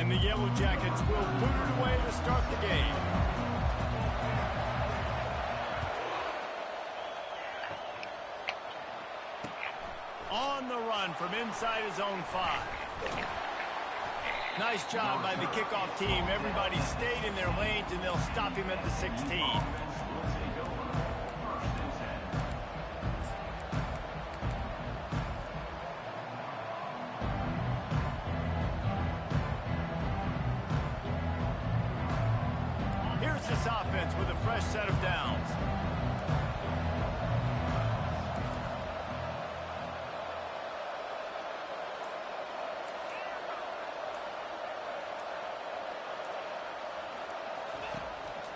And the Yellow Jackets will put it away to start the game. On the run from inside his own 5. Nice job by the kickoff team. Everybody stayed in their lanes, and they'll stop him at the 16. Here's this offense with a fresh set of downs.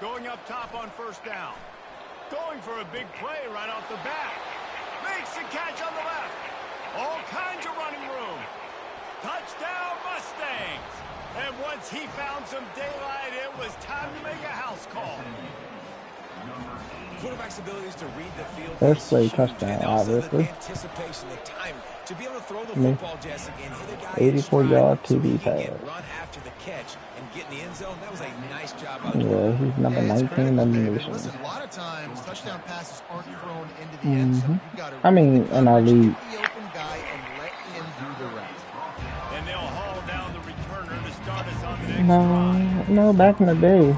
Going up top on first down. Going for a big play right off the bat. Makes the catch on the left. All kinds of running room. Touchdown Mustangs. And once he found some daylight, it was time to make a house call. Quarterback's abilities to read the field. Let's play touchdown, obviously. Anticipation, the time to be able to throw the football, Jesse, and hit a guy 84-yard TD pass. Run after the catch and get in the end zone. That was a nice job. Yeah, he's number 19 in the nation. Listen, a lot of times touchdown passes aren't thrown into the end zone. You've got to I mean, in our league. the open guy and let him do the rest. And they'll haul down the returner to start us on the next drive. No, back in the day,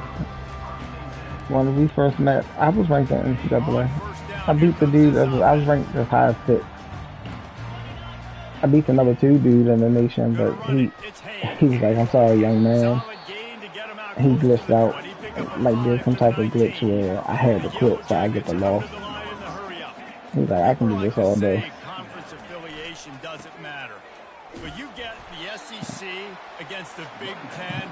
when we first met, I was ranked in NCAA. I beat the dude, I was ranked as high as 6. I beat the number 2 dude in the nation, but he was like, I'm sorry, young man. He glitched out, like did some type of glitch where I had to quit so I get the loss. He's like, I can do this all day. Conference affiliation doesn't matter. But you get the SEC against the Big Ten,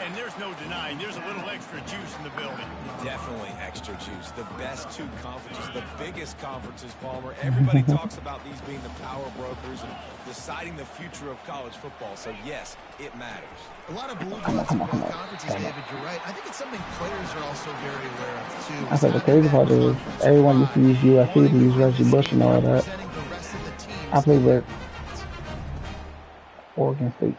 and there's no denying there's a little extra juice in the building. Definitely extra juice. The best 2 conferences, the biggest conferences, Palmer. Everybody talks about these being the power brokers and deciding the future of college football. So, yes, it matters. A lot of blue bloods in both conferences, David, you're right. I think it's something players are also very aware of, too. I said the crazy part is everyone used to use USC to use Reggie Bush and all that. I played with Oregon State.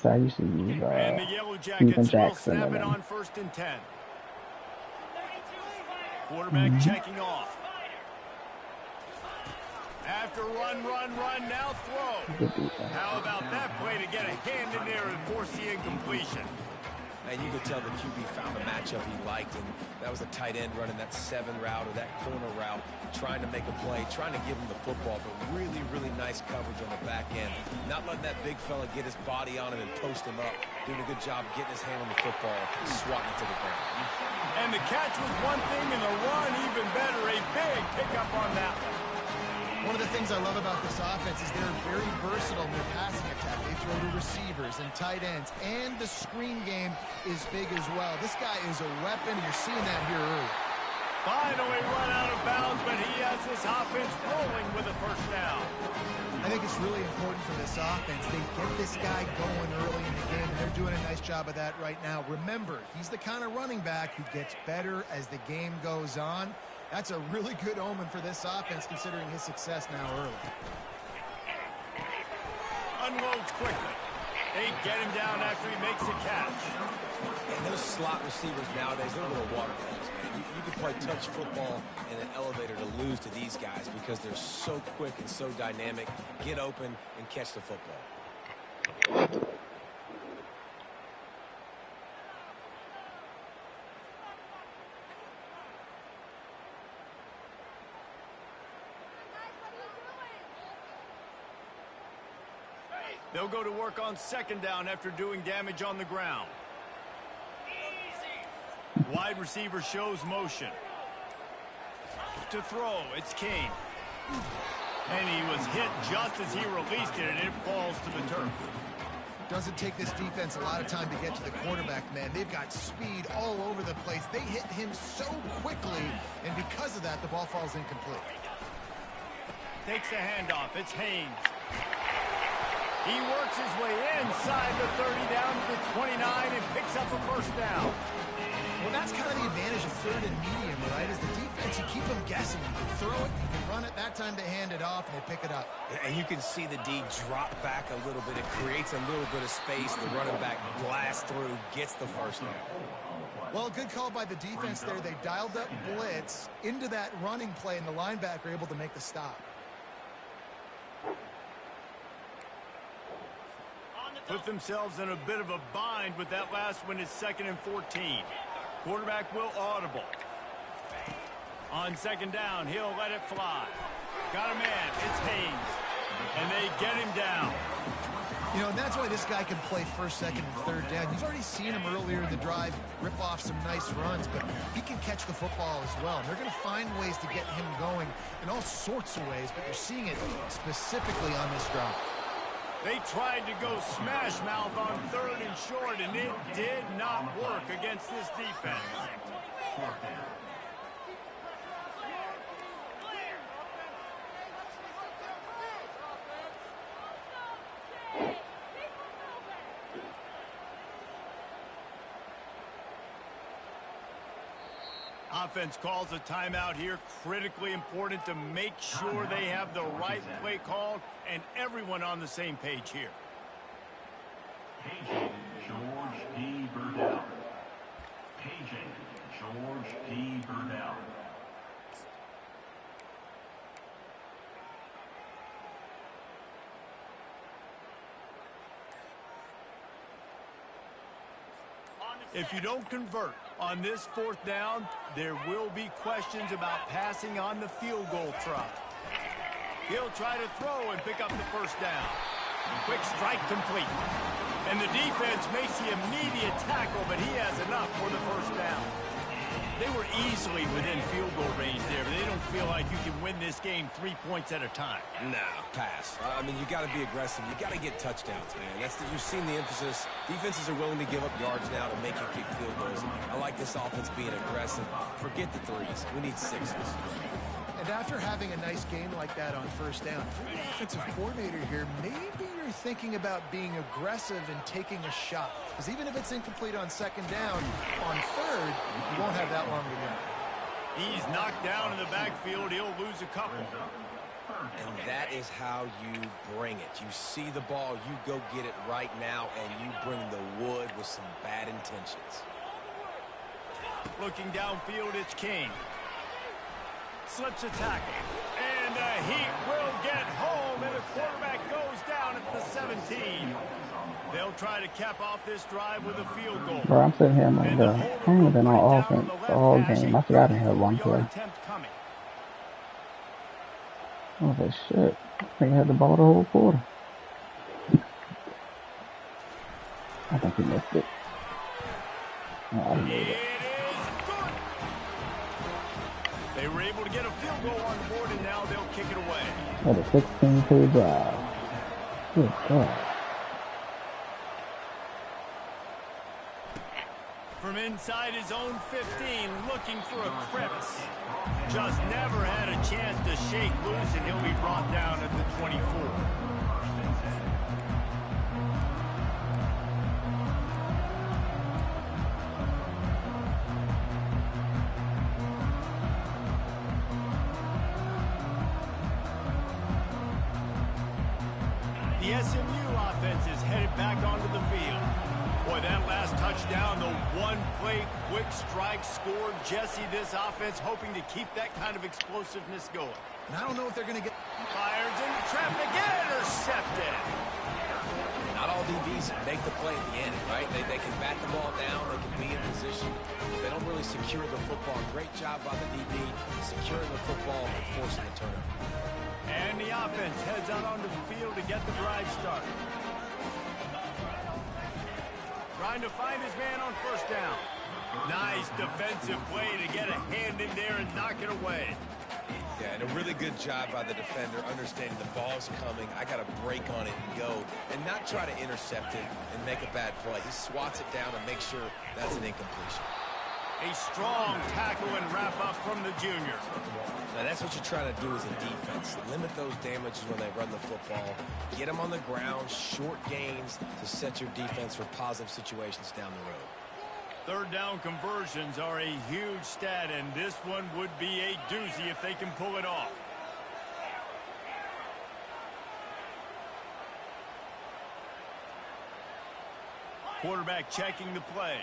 So I used to use and the Yellow Stephen Jackets Jackson. will snap it on 1st and 10. Quarterback checking off. After run, now throw. How about that play to get a hand in there and force the incompletion? And you could tell the QB found a matchup he liked, and that was a tight end running that 7 route or that corner route, trying to make a play, trying to give him the football, but really, really nice coverage on the back end. Not letting that big fella get his body on him and post him up. Doing a good job getting his hand on the football, swatting it to the ground. And the catch was one thing, and the run even better. A big pickup on that one. One of the things I love about this offense is they're very versatile in their passing attack. They throw to receivers and tight ends, and the screen game is big as well. This guy is a weapon. You're seeing that here early. Finally run out of bounds, but he has this offense rolling with a first down. I think it's really important for this offense. They get this guy going early in the game, and they're doing a nice job of that right now. Remember, he's the kind of running back who gets better as the game goes on. That's a really good omen for this offense, considering his success now early. Unloads quickly. They get him down after he makes the catch. And those slot receivers nowadays, they're little waterfalls, man. You can play touch football in an elevator to lose to these guys because they're so quick and so dynamic. Get open and catch the football. They'll go to work on 2nd down after doing damage on the ground. Wide receiver shows motion. To throw, it's Kane. And he was hit just as he released it, and it falls to the turf. Doesn't take this defense a lot of time to get to the quarterback, man. They've got speed all over the place. They hit him so quickly, and because of that, the ball falls incomplete. Takes the handoff. It's Haynes. He works his way inside the 30 down to the 29 and picks up a first down. Well, that's kind of the advantage of third and medium, right? Is the defense, you keep them guessing. You can throw it, you can run it. That time they hand it off, and they pick it up. And you can see the D drop back a little bit. It creates a little bit of space. The running back blasts through, gets the first down. Well, good call by the defense there. They dialed up blitz into that running play, and the linebacker able to make the stop. Put themselves in a bit of a bind with that last one. Is 2nd and 14. Quarterback will audible. On 2nd down, he'll let it fly. Got a man. It's Haynes. And they get him down. You know, and that's why this guy can play 1st, 2nd, and 3rd down. You've already seen him earlier in the drive rip off some nice runs, but he can catch the football as well. And they're going to find ways to get him going in all sorts of ways, but you're seeing it specifically on this drive. They tried to go smash mouth on 3rd and short, and it did not work against this defense. Offense calls a timeout here. Critically important to make sure they have the right play called and everyone on the same page here. Paging George P. Burdell. Paging George P. Burdell. If you don't convert on this 4th down, there will be questions about passing on the field goal try. He'll try to throw and pick up the 1st down. Quick strike complete. And the defense makes the immediate tackle, but he has enough for the 1st down. They were easily within field goal range there, but they don't feel like you can win this game 3 points at a time. No, pass. I mean, you got to be aggressive. You got to get touchdowns, man. You've seen the emphasis. Defenses are willing to give up yards now to make you kick field goals. I like this offense being aggressive. Forget the 3s. We need 6s. And after having a nice game like that on 1st down, if you're the offensive coordinator here, maybe you're thinking about being aggressive and taking a shot. Because even if it's incomplete on 2nd down, on 3rd, you won't have that long to go. He's knocked down in the backfield. He'll lose a couple. And that is how you bring it. You see the ball, you go get it right now, and you bring the wood with some bad intentions. Looking downfield, it's King. Slips a tackle. And he will get home, and the quarterback goes down at the 17. They'll try to cap off this drive with a field goal. Bro, I'm sitting here, I'm like, bro, I ain't been on offense all game. I forgot I had one play. I was like, shit. I think I had the ball the whole quarter. I think he missed it. Oh, I didn't know that. They were able to get a field goal on the board, and now they'll kick it away. What a 16-play drive. Good God. From inside his own 15, looking for a crevice. Just never had a chance to shake loose, and he'll be brought down at the 24. The SMU offense is headed back onto the field. Boy, that last touchdown, the one-play quick strike scored. Jesse, this offense hoping to keep that kind of explosiveness going. And I don't know if they're going to get... Fires into traffic, intercepted. Not all DBs make the play at the end, right? They can bat the ball down, they can be in position. They don't really secure the football. Great job by the DB, securing the football and forcing the turnover. And the offense heads out onto the field to get the drive started. Trying to find his man on 1st down. Nice defensive play to get a hand in there and knock it away. Yeah, and a really good job by the defender, understanding the ball's coming. I got to break on it and go, and not try to intercept it and make a bad play. He swats it down and makes sure that's an incompletion. A strong tackle and wrap up from the junior. Now that's what you're trying to do as a defense. Limit those damages when they run the football. Get them on the ground, short gains to set your defense for positive situations down the road. Third down conversions are a huge stat, and this one would be a doozy if they can pull it off. Quarterback checking the play.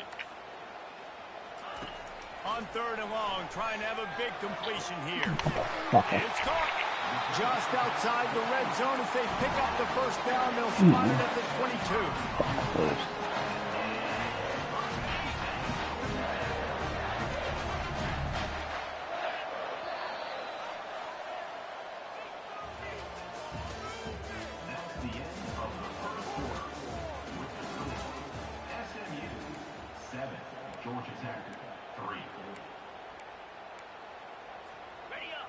On third and long, trying to have a big completion here. It's caught just outside the red zone. As they pick up the first down, they'll spot it at the 22. That's the end of the first quarter. With the score, SMU 7, Georgia Tech 3.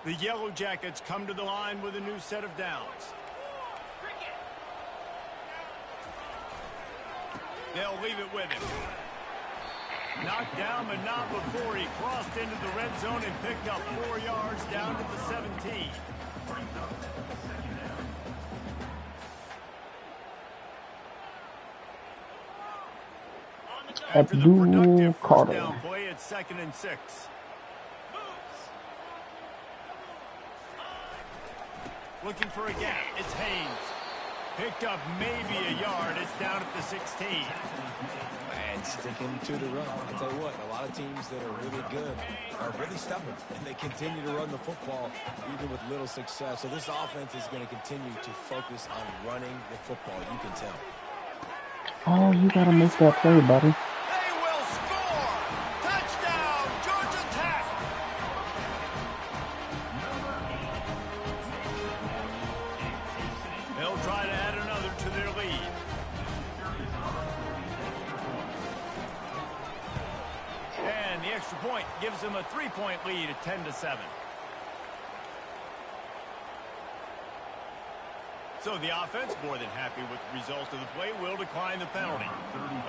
The Yellow Jackets come to the line with a new set of downs. They'll leave it with him. Knocked down, but not before he crossed into the red zone and picked up 4 yards down to the 17. Brings up second down. After the Abdul productive first Carter. down play, it's 2nd and 6. Looking for a gap. It's Haynes. Picked up maybe a yard. It's down at the 16. And sticking to the run. I'll tell you what, a lot of teams that are really good are really stubborn, and they continue to run the football even with little success. So this offense is going to continue to focus on running the football. You can tell. Oh, you gotta make that play, buddy. They will score! Touchdown, Georgia Tech! They'll try to add another to their lead. And the extra point gives them a 3-point lead at 10-7. So the offense, more than happy with the result of the play, will decline the penalty.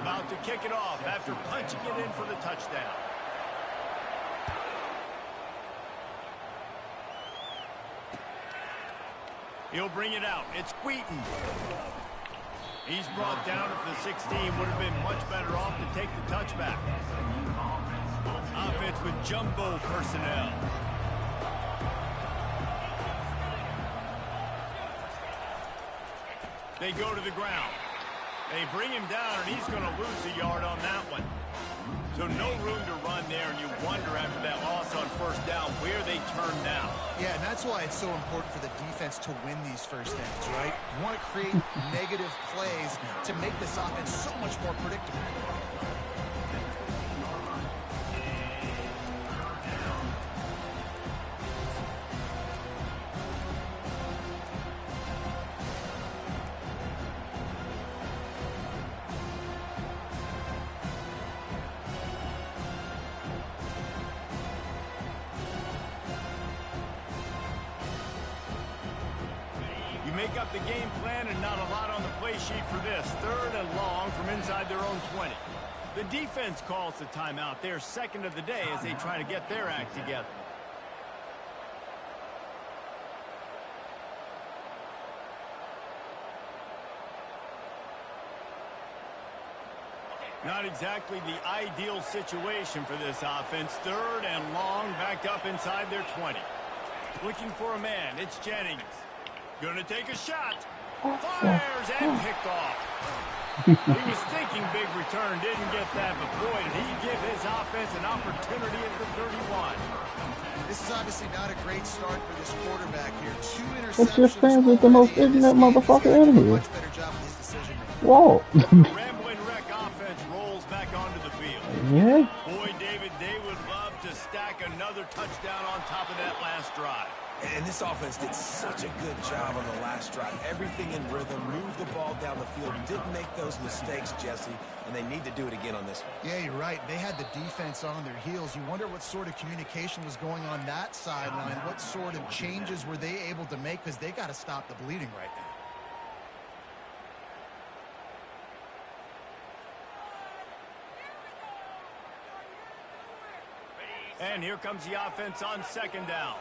About to kick it off after punching it in for the touchdown. He'll bring it out. It's Wheaton. He's brought down at the 16. Would have been much better off to take the touchback. Offense with jumbo personnel. They go to the ground. They bring him down, and he's going to lose a yard on that one. So no room to run there, and you wonder after that loss on first down where they turn now. Yeah, and that's why it's so important for the defense to win these first downs, right? You want to create negative plays to make this offense so much more predictable. Make up the game plan and not a lot on the play sheet for this. 3rd and long from inside their own 20. The defense calls the timeout. They're second of the day as they try to get their act together. Not exactly the ideal situation for this offense. 3rd and long, backed up inside their 20. Looking for a man. It's Jennings. Gonna take a shot. Fires and picked off. He was thinking big return. Didn't get that, but boy, did he give his offense an opportunity at the 31. This is obviously not a great start for this quarterback here. 2 interceptions. It's your friends with the most ignorant motherfucker in here. Much better job with his decision making. Whoa. The Rambling Wreck offense rolls back onto the field. Yeah. Boy, David, they would love to stack another touchdown on top of that last drive. And this offense did such a good job on the last drive. Everything in rhythm, moved the ball down the field, didn't make those mistakes, Jesse, and they need to do it again on this one. Yeah, you're right. They had the defense on their heels. You wonder what sort of communication was going on that sideline. What sort of changes were they able to make, because they got to stop the bleeding right now. And here comes the offense on 2nd down.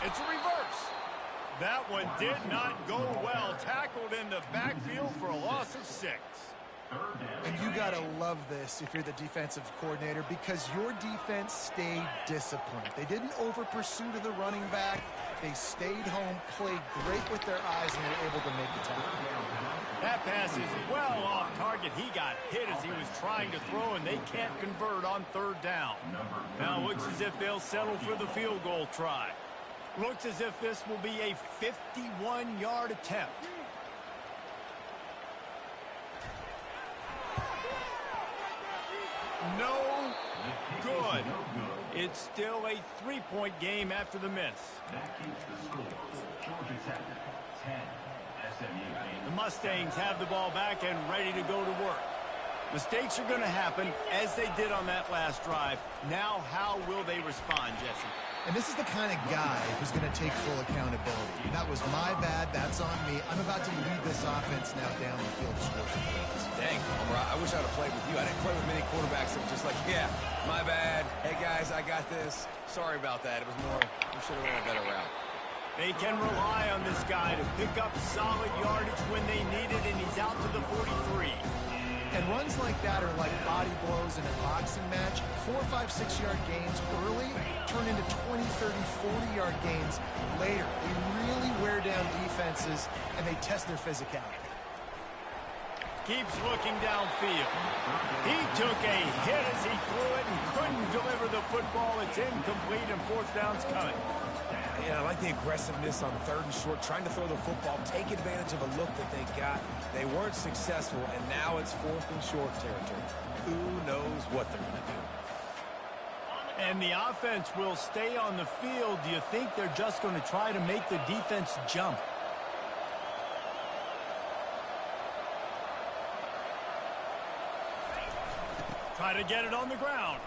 It's a reverse. That one did not go well. Tackled in the backfield for a loss of 6. And you got to love this if you're the defensive coordinator, because your defense stayed disciplined. They didn't over-pursue to the running back. They stayed home, played great with their eyes, and were able to make the tackle. That pass is well off target. He got hit as he was trying to throw, and they can't convert on 3rd down. Now it looks as if they'll settle for the field goal try. Looks as if this will be a 51-yard attempt. No good. It's still a 3-point game after the miss. That keeps the score. Georgia Tech, 10, SMU. The Mustangs have the ball back and ready to go to work. Mistakes are going to happen, as they did on that last drive. Now, how will they respond, Jesse? And this is the kind of guy who's going to take full accountability. That was my bad. That's on me. I'm about to lead this offense now down the field to score some points. Dang, Homer, I wish I'd have played with you. I didn't play with many quarterbacks that were just like, yeah, my bad. Hey, guys, I got this. Sorry about that. It was more, we should have ran a better route. They can rely on this guy to pick up solid yardage when they need it, and he's out to the 43. And runs like that are like body blows in a boxing match. 4, 5, 6-yard gains early turn into 20, 30, 40-yard gains later. They really wear down defenses, and they test their physicality. Keeps looking downfield. He took a hit as he threw it and couldn't deliver the football. It's incomplete, and 4th down's coming. Yeah, I like the aggressiveness on 3rd and short, trying to throw the football, take advantage of a look that they got. They weren't successful, and now it's 4th and short territory. Who knows what they're going to do? And the offense will stay on the field. Do you think they're just going to try to make the defense jump? Try to get it on the ground.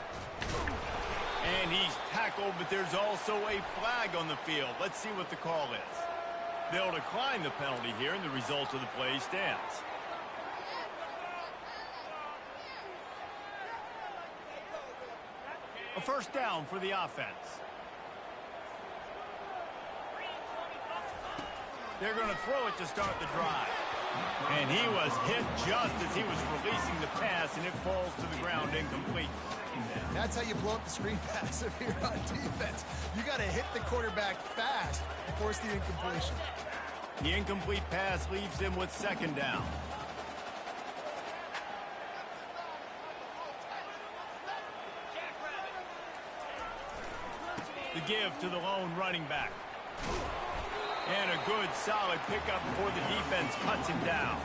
And he's tackled, but there's also a flag on the field. Let's see what the call is. They'll decline the penalty here, and the result of the play stands. A 1st down for the offense. They're going to throw it to start the drive. And he was hit just as he was releasing the pass, and it falls to the ground incomplete. That's how you blow up the screen pass if you're on defense. You got to hit the quarterback fast and force the incompletion. The incomplete pass leaves them with 2nd down. The give to the lone running back. And a good, solid pickup before the defense cuts him down.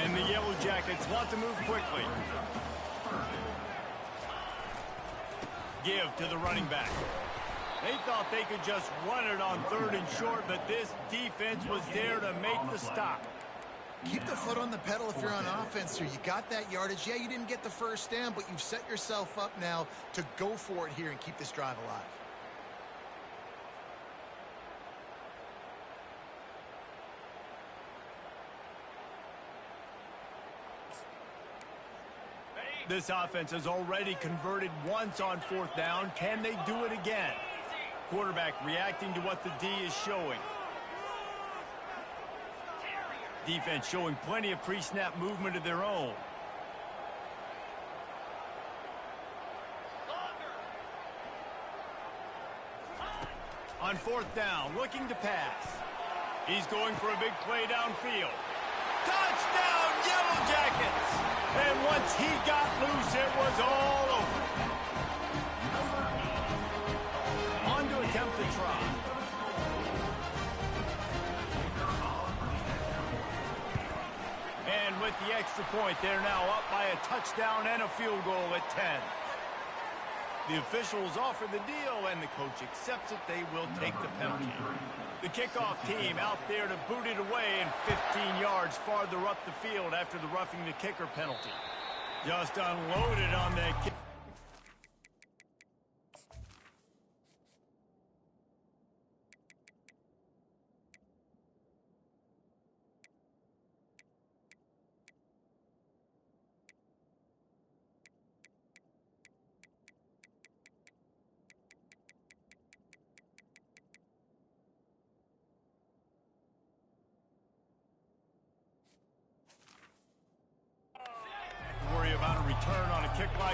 And the Yellow Jackets want to move quickly. Give to the running back. They thought they could just run it on 3rd and short, but this defense was there to make the stop. Keep the foot on the pedal if you're on offense here. You got that yardage. Yeah, you didn't get the 1st down, but you've set yourself up now to go for it here and keep this drive alive. This offense has already converted once on 4th down. Can they do it again? Quarterback reacting to what the D is showing. Defense showing plenty of pre-snap movement of their own. On 4th down, looking to pass. He's going for a big play downfield. Touchdown, Yellow Jackets! And once he got loose, it was all over. On to attempt the try. And with the extra point, they're now up by a touchdown and a field goal at 10. The officials offer the deal, and the coach accepts it. They will take the penalty. The kickoff team out there to boot it away and 15 yards farther up the field after the roughing the kicker penalty. Just unloaded on the kick.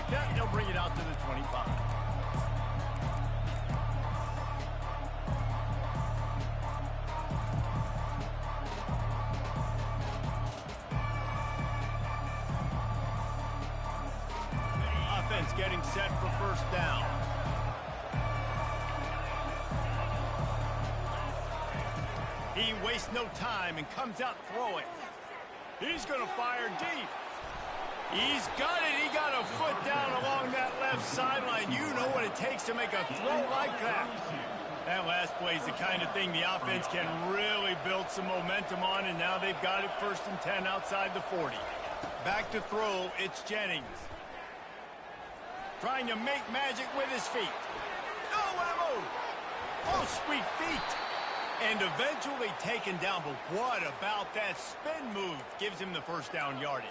Yeah, they'll bring it out to the 25. Offense getting set for first down. He wastes no time and comes out throwing. He's going to fire deep. He's got it. He got a foot down along that left sideline. You know what it takes to make a throw like that. That last play is the kind of thing the offense can really build some momentum on, and now they've got it 1st and 10 outside the 40. Back to throw, it's Jennings. Trying to make magic with his feet. Oh, what a move. Oh, sweet feet. And eventually taken down, but what about that spin move? Gives him the first down yardage.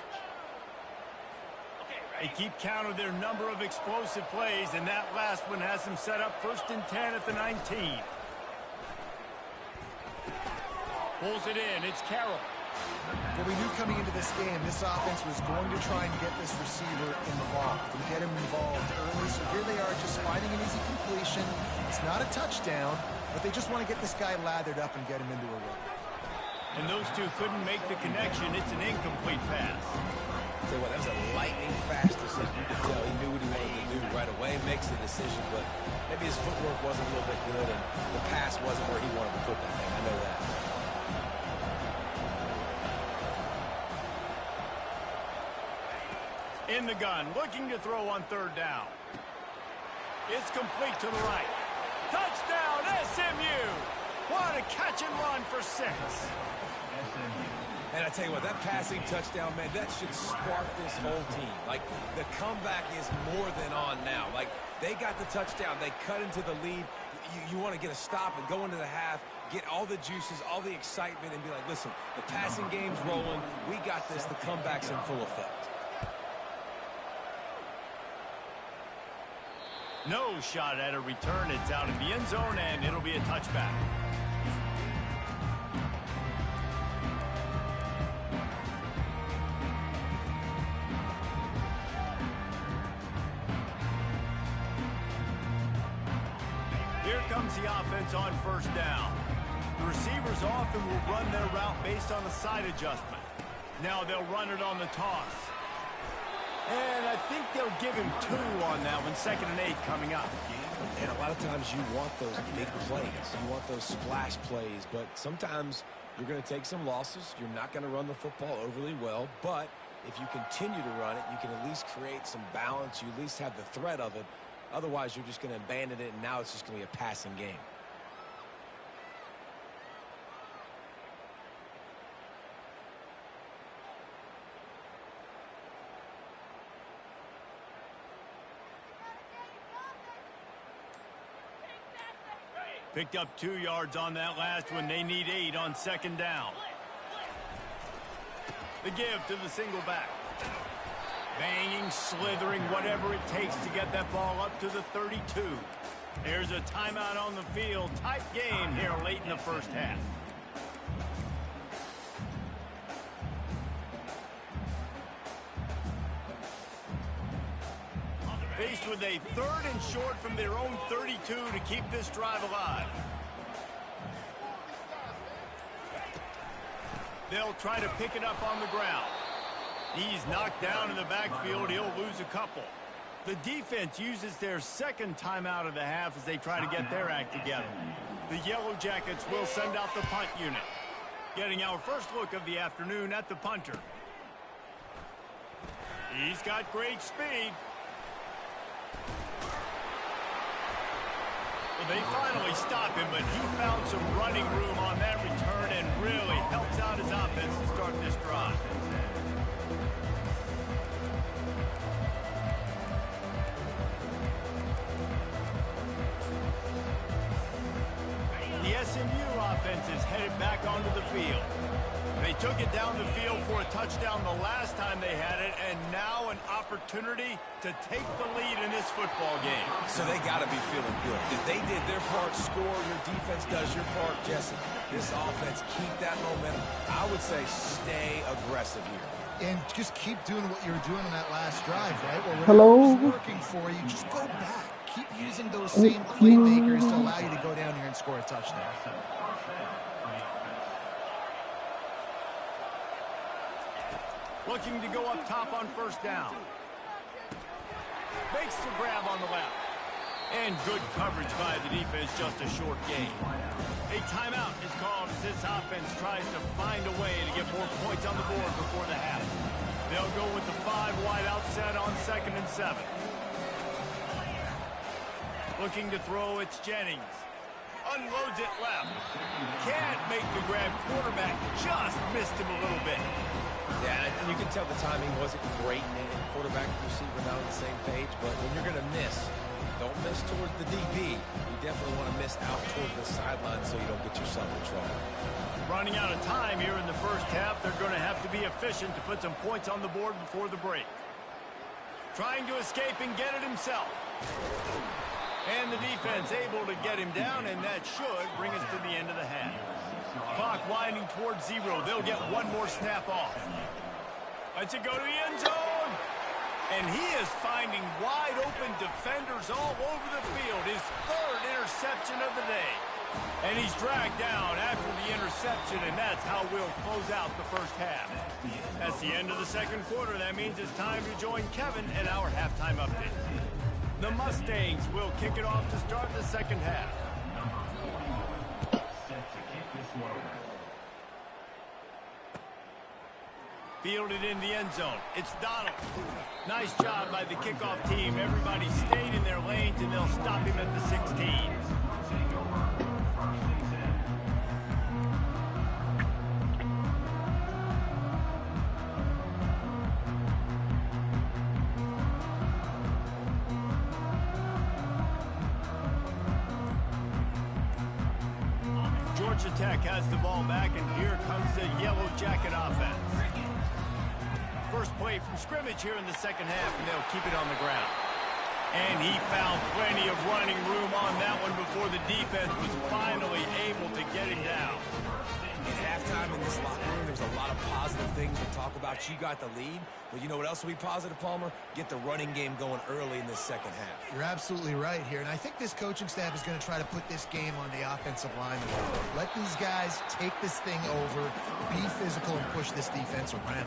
They keep count of their number of explosive plays, and that last one has them set up 1st and 10 at the 19. Pulls it in, it's Carroll. Well, we knew coming into this game, this offense was going to try and get this receiver involved and get him involved early. So here they are just finding an easy completion. It's not a touchdown, but they just want to get this guy lathered up and get him into a run. And those two couldn't make the connection. It's an incomplete pass. Tell you what, that was a lightning-fast decision. You could tell he knew what he wanted to do right away, makes the decision, but maybe his footwork wasn't a little bit good, and the pass wasn't where he wanted to put that thing. I know that. In the gun, looking to throw on 3rd down. It's complete to the right. Touchdown, SMU! What a catch and run for 6. And I tell you what, that passing touchdown, man, that should spark this whole team. Like, the comeback is more than on now. Like, they got the touchdown. They cut into the lead. You want to get a stop and go into the half, get all the juices, all the excitement, and be like, listen, the passing game's rolling. We got this. The comeback's in full effect. No shot at a return. It's out in the end zone, and it'll be a touchback. Here comes the offense on 1st down. The receivers often will run their route based on a side adjustment. Now they'll run it on the toss. And I think they'll give him 2 on that one. 2nd and 8 coming up. And a lot of times you want those big plays. You want those splash plays. But sometimes you're going to take some losses. You're not going to run the football overly well. But if you continue to run it, you can at least create some balance. You at least have the threat of it. Otherwise, you're just going to abandon it, and now it's just going to be a passing game. Picked up 2 yards on that last one. They need 8 on 2nd down. The give to the single back. Banging, slithering, whatever it takes to get that ball up to the 32. There's a timeout on the field. Tight game here late in the 1st half. Faced with a 3rd and short from their own 32 to keep this drive alive. They'll try to pick it up on the ground. He's knocked down in the backfield. He'll lose a couple. The defense uses their 2nd timeout of the half as they try to get their act together. The Yellow Jackets will send out the punt unit. Getting our first look of the afternoon at the punter. He's got great speed. Well, they finally stop him, but he found some running room on that return and really helps out his offense to start this drive. The SMU offense is headed back onto the field. They took it down the field for a touchdown the last time they had it, and now an opportunity to take the lead in this football game. So they got to be feeling good. If they did their part, score, your defense does your part, Jesse. This offense, keep that momentum. I would say stay aggressive here. And just keep doing what you were doing on that last drive, right? Well, Hello? whatever's working for you, just go back. Keep using those same playmakers to allow you to go down here and score a touchdown. Looking to go up top on first down. Makes the grab on the left. And good coverage by the defense, just a short gain. A timeout is called as this offense tries to find a way to get more points on the board before the half. They'll go with the 5 wide out set on 2nd and 7. Looking to throw, it's Jennings. Unloads it left. Can't make the grab. Quarterback just missed him a little bit. Yeah, and you can tell the timing wasn't great, and quarterback and receiver not on the same page, but when you're going to miss, don't miss towards the DB. You definitely want to miss out toward the sideline so you don't get yourself in trouble. Running out of time here in the first half, they're going to have to be efficient to put some points on the board before the break. Trying to escape and get it himself. And the defense able to get him down, and that should bring us to the end of the half. Clock winding towards 0. They'll get one more snap off. Let's it go to the end zone. And he is finding wide open defenders all over the field. His 3rd interception of the day. And he's dragged down after the interception, and that's how we'll close out the first half. That's the end of the second quarter. That means it's time to join Kevin in our halftime update. The Mustangs will kick it off to start the second half. Fielded in the end zone. It's Donald. Nice job by the kickoff team. Everybody stayed in their lanes, and they'll stop him at the 16. Georgia Tech has the ball back, and here comes the Yellow Jacket offense. First play from scrimmage here in the second half, and they'll keep it on the ground. And he found plenty of running room on that one before the defense was finally able to get him down. At halftime in this locker room, there's a lot of positive things to talk about. You got the lead, but you know what else will be positive, Palmer? Get the running game going early in this second half. You're absolutely right here, and I think this coaching staff is going to try to put this game on the offensive line. Let these guys take this thing over, be physical, and push this defense around.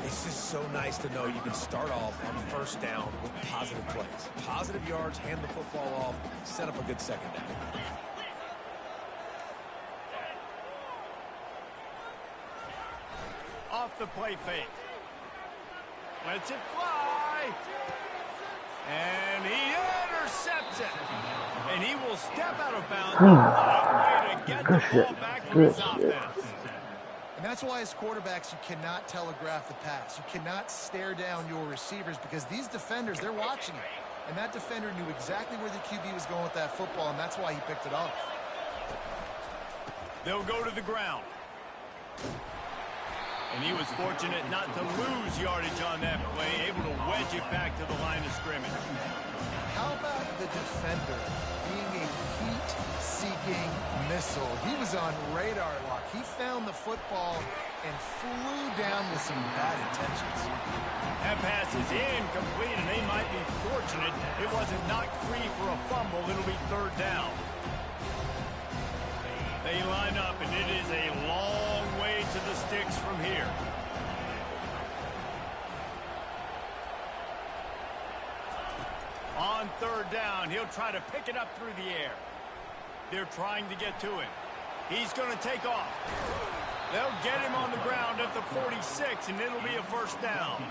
It's just so nice to know you can start off on first down with positive plays. Positive yards, hand the football off, set up a good second down. Off the play fake. Lets it fly. And he intercepts it. And he will step out of bounds. Way to get the ball back for his offense. And that's why as quarterbacks, you cannot telegraph the pass. You cannot stare down your receivers because these defenders, they're watching it. And that defender knew exactly where the QB was going with that football, and that's why he picked it off. They'll go to the ground. And he was fortunate not to lose yardage on that play, able to wedge it back to the line of scrimmage. How about the defender being a heat-seeking missile? He was on radar lock. He found the football and flew down with some bad intentions. That pass is incomplete, and they might be fortunate it wasn't knocked free for a fumble. It'll be 3rd down. They line up, and it is a long way to the sticks from here. On 3rd down, he'll try to pick it up through the air. They're trying to get to him. He's going to take off. They'll get him on the ground at the 46, and it'll be a 1st down.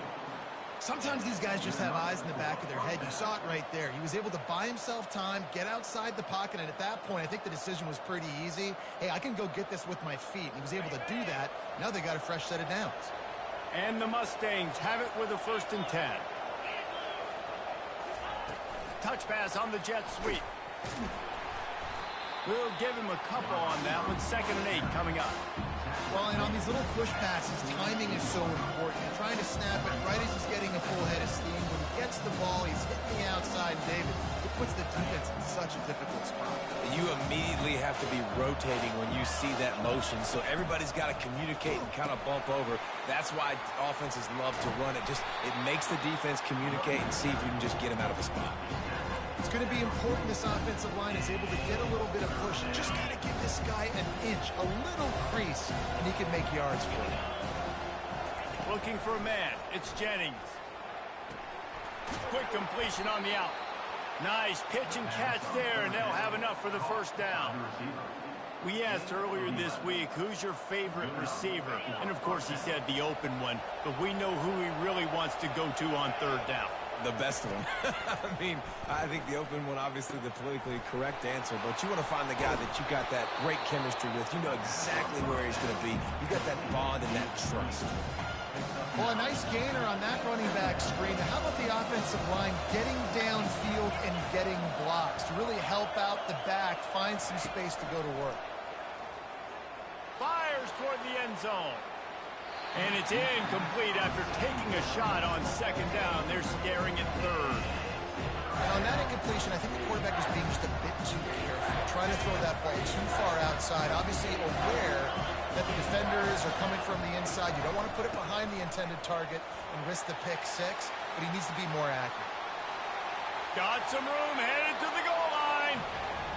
Sometimes these guys just have eyes in the back of their head. You saw it right there. He was able to buy himself time, get outside the pocket, and at that point, I think the decision was pretty easy. Hey, I can go get this with my feet. And he was able to do that. Now they got a fresh set of downs. And the Mustangs have it with a 1st and 10. Touch pass on the jet sweep. We'll give him a couple on that one. 2nd and 8 coming up. Well, and on these little push passes, timing is so important. You're trying to snap it right as he's getting a full head of steam. When he gets the ball, he's hitting the outside, David. It puts the defense in such a difficult spot. You immediately have to be rotating when you see that motion, so everybody's got to communicate and kind of bump over. That's why offenses love to run it. It makes the defense communicate and see if you can just get him out of a spot. It's going to be important this offensive line is able to get a little bit of push. Just got to give this guy an inch, a little crease, and he can make yards for you. Looking for a man. It's Jennings. Quick completion on the out. Nice pitch and catch there, and they'll have enough for the 1st down. We asked earlier this week, who's your favorite receiver? And, of course, he said the open one, but we know who he really wants to go to on 3rd down. The best one. I mean, I think the open one, obviously the politically correct answer, but you want to find the guy that you got that great chemistry with. You know exactly where he's going to be. You got that bond and that trust. Well, a nice gainer on that running back screen. How about the offensive line getting downfield and getting blocks to really help out the back, find some space to go to work? Fires toward the end zone. And it's incomplete after taking a shot on 2nd down. They're staring at 3rd. And on that incompletion, I think the quarterback was being just a bit too careful, trying to throw that ball too far outside, obviously aware that the defenders are coming from the inside. You don't want to put it behind the intended target and risk the pick 6, but he needs to be more accurate. Got some room, headed to the goal line.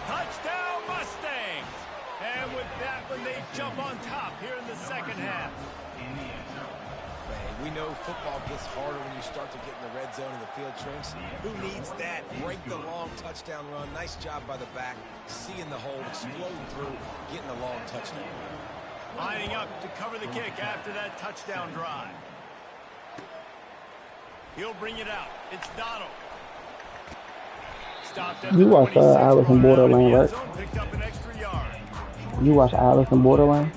Touchdown, Mustangs. And with that one, they jump on top here in the 2nd half. Man, we know football gets harder when you start to get in the red zone and the field shrinks. Who needs that? Break the long touchdown run. Nice job by the back. Seeing the hole, exploding through, getting a long touchdown. Lining up to cover the kick after that touchdown drive. He'll bring it out. It's Donald. Stopped at You the watch 26, Alice in brought out of the Borderland, end right? zone, picked up an extra yard. You watch Alice in Borderland?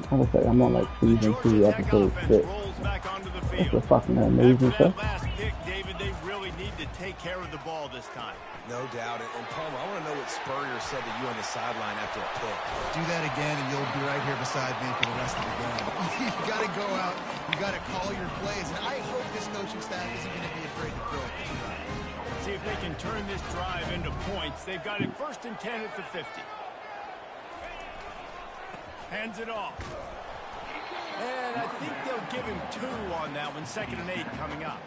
I would say I'm on like season 2, episode 6. It's a fucking amazing show. Last pick, David, they really need to take care of the ball this time. No doubt. And Palmer, I want to know what Spurrier said to you on the sideline after a pick. Do that again, and you'll be right here beside me for the rest of the game. You got to go out. You got to call your plays. And I hope this coaching staff isn't going to be afraid to throw it this drive. See if they can turn this drive into points. They've got it 1st and 10 at the 50. Hands it off. And I think they'll give him 2 on that one. 2nd and 8 coming up.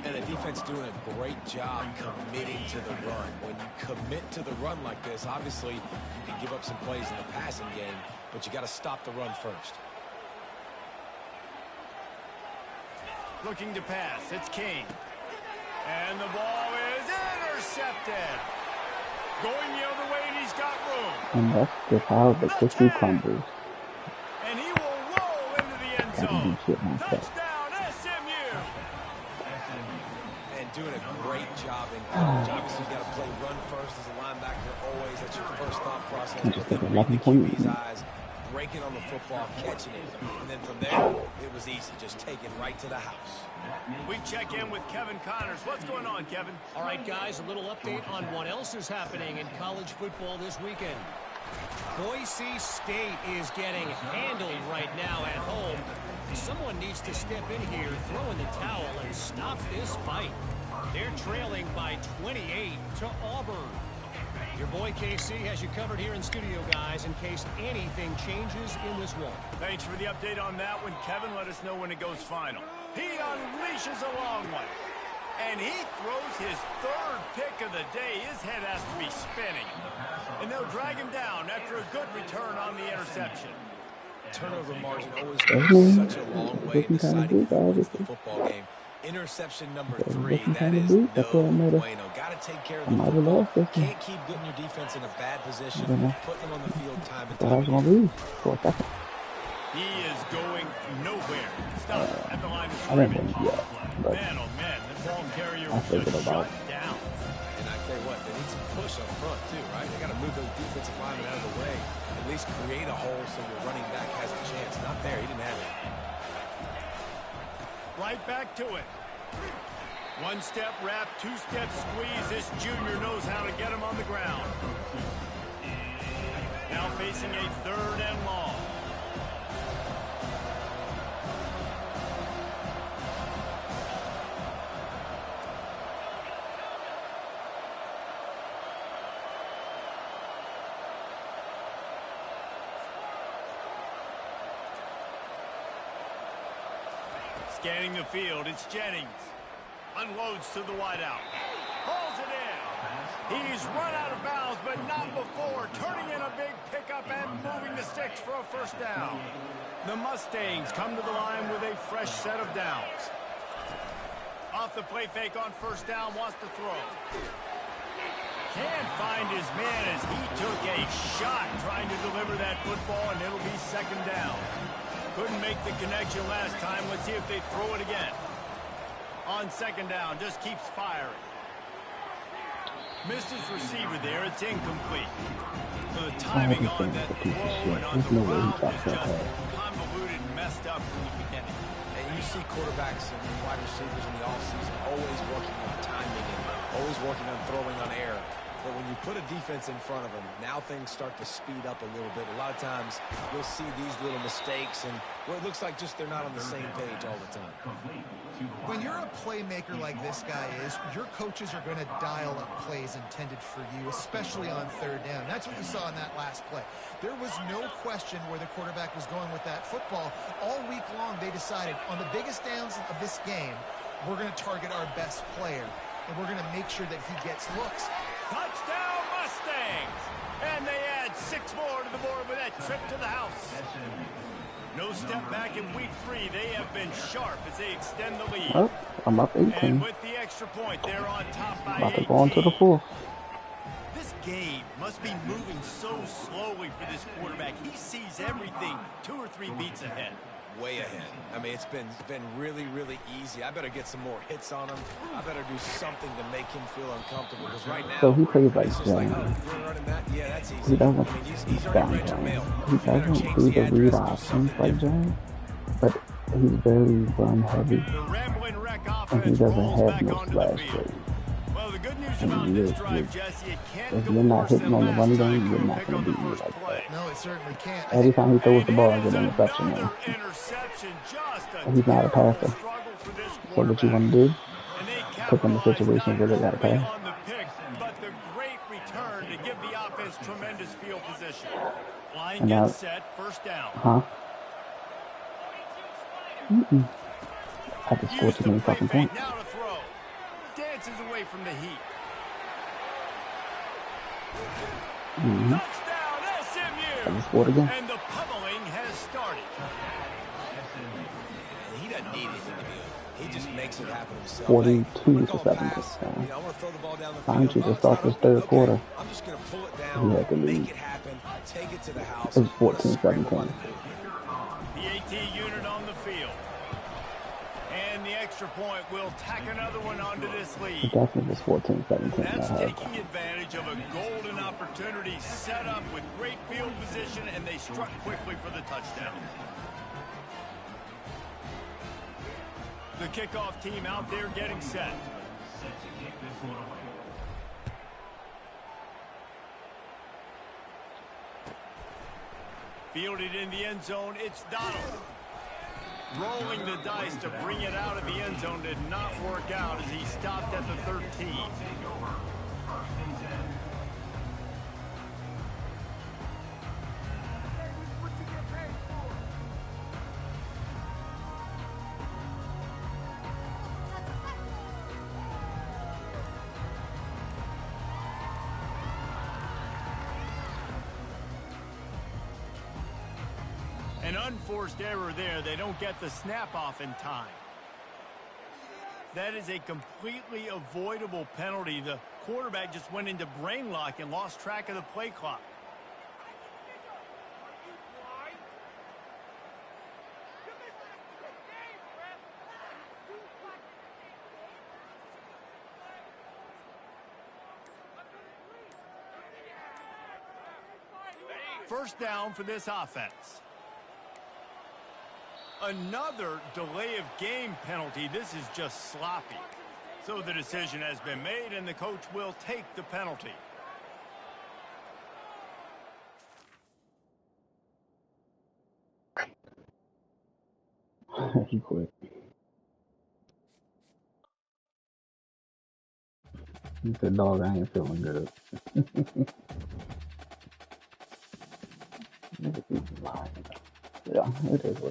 And the defense doing a great job committing to the run. When you commit to the run like this, obviously you can give up some plays in the passing game, but you got to stop the run first. Looking to pass. It's King. And the ball is intercepted. Going the other way, and he's got room. And that's just how the cookie crumbles. And he will roll into the end zone. Touchdown, SMU. And doing a great job in coverage. Obviously, you got to play run first as a linebacker. Always, that's your first thought process. But then read the QB's eyes, breaking on the football, catching it. And then from there, it was easy. Just take it right to the house. We check in with Kevin Connors. What's going on, Kevin? All right, guys, a little update on what else is happening in college football this weekend. Boise State is getting handled right now at home. Someone needs to step in here, throw in the towel, and stop this fight. They're trailing by 28 to Auburn. Your boy KC has you covered here in studio, guys, in case anything changes in this one. Thanks for the update on that one, Kevin. Let us know when it goes final. He unleashes a long one. And he throws his 3rd pick of the day. His head has to be spinning. And they'll drag him down after a good return on the interception. Turnover margin always goes such a long way in deciding who wins the football game. Interception number 3, that is no bueno. Got to take care of the football. Can't keep getting your defense in a bad position, putting them on the field time and time again. He is going nowhere. Stop at the line of scrimmage. Man, oh man, the ball carrier was just shut down. And I tell you what, they need some push up front too, right? They got to move those defensive linemen out of the way. At least create a hole so your running back has a chance. Not there, he didn't have it. Right back to it. One-step wrap, two-step squeeze. This junior knows how to get him on the ground. Now facing a 3rd and long. Scanning the field, it's Jennings. Unloads to the wideout. Hauls it in. He's run out of bounds, but not before. Turning in a big pickup and moving the sticks for a 1st down. The Mustangs come to the line with a fresh set of downs. Off the play fake on 1st down, wants to throw. Can't find his man as he took a shot trying to deliver that football, and it'll be 2nd down. Couldn't make the connection last time. Let's see if they throw it again. On 2nd down, just keeps firing. Missed his receiver there. It's incomplete. So the timing on that throw and on the route is just convoluted and messed up from the beginning. And you see quarterbacks and wide receivers in the offseason always working on timing and always working on throwing on air. But when you put a defense in front of them, now things start to speed up a little bit. A lot of times you'll see these little mistakes and well, it looks like just they're not on the same page all the time. When you're a playmaker like this guy is, your coaches are going to dial up plays intended for you, especially on 3rd down. That's what you saw in that last play. There was no question where the quarterback was going with that football. All week long, they decided on the biggest downs of this game, we're going to target our best player, and we're going to make sure that he gets looks. Touchdown Mustangs! And they add 6 more to the board with that trip to the house. No step back in week 3. They have been sharp as they extend the lead. Oh, I'm up 18. And with the extra point, they're on top by 18. About to go on to the 4th. This game must be moving so slowly for this quarterback. He sees everything 2 or 3 beats ahead. Way ahead. I mean, it's been really, really easy. I better get some more hits on him. I better do something to make him feel uncomfortable. Because right now, So he plays like it's just James. like, oh, you're running that? Yeah, that's easy. He doesn't I mean, he's already read your mail. He You better doesn't change do the address, read do options something like different. James, but he's very run heavy, The rambling wreck and he offense doesn't rolls have back no onto the splash field. plays. Well, the good news And about he this is drive, good. Jesse, it can't If go you're not worse hitting than on the last run time game, for you're a not pick going on to the beat me first like play. that. No, it certainly can't. Every time he throws And the ball, I here's get an interception another now. interception. Just a And he's not a terrible passer. struggle for this So what you quarterback. want to do? And they Put them in capitalize situations not where they got to only pass. on the pick, but the great return to give the offense tremendous field position. Line And now, gets set, 1st down. I just scored Used too the many play fucking fake, points. now to throw. Dances away from the heat. Touchdown I SMU! just scored again. And the pummeling has started. And he doesn't need anything to do. He just makes it happen himself. 42 Hey, to call 7 pass. touchdowns. You know, I want to throw the ball down the Why don't field. you Oh, just it's start not this open. 3rd quarter? I'm just going to pull it He down, had to make leave. it happen, take it to the house. It was What a scramble by 14-17. the quarterback. The AT unit on the field. And the extra point will tack another one onto this It lead. definitely was 14-17 That's at taking halftime. advantage of a golden opportunity set up with great field position, and they struck quickly for the touchdown. The kickoff team out there getting set. Set to kick this one away. Fielded in the end zone, it's Donald. Rolling the dice to bring it out of the end zone did not work out as he stopped at the 13. Take over. 1st and 10. An unforced error there. They don't get the snap off in time. That is a completely avoidable penalty. The quarterback just went into brain lock and lost track of the play clock. First down for this offense. Another delay of game penalty. This is just sloppy. So the decision has been made, and the coach will take the penalty. He quit. He said, dog, I ain't feeling good. Nigga, he's lying. Yeah, it is what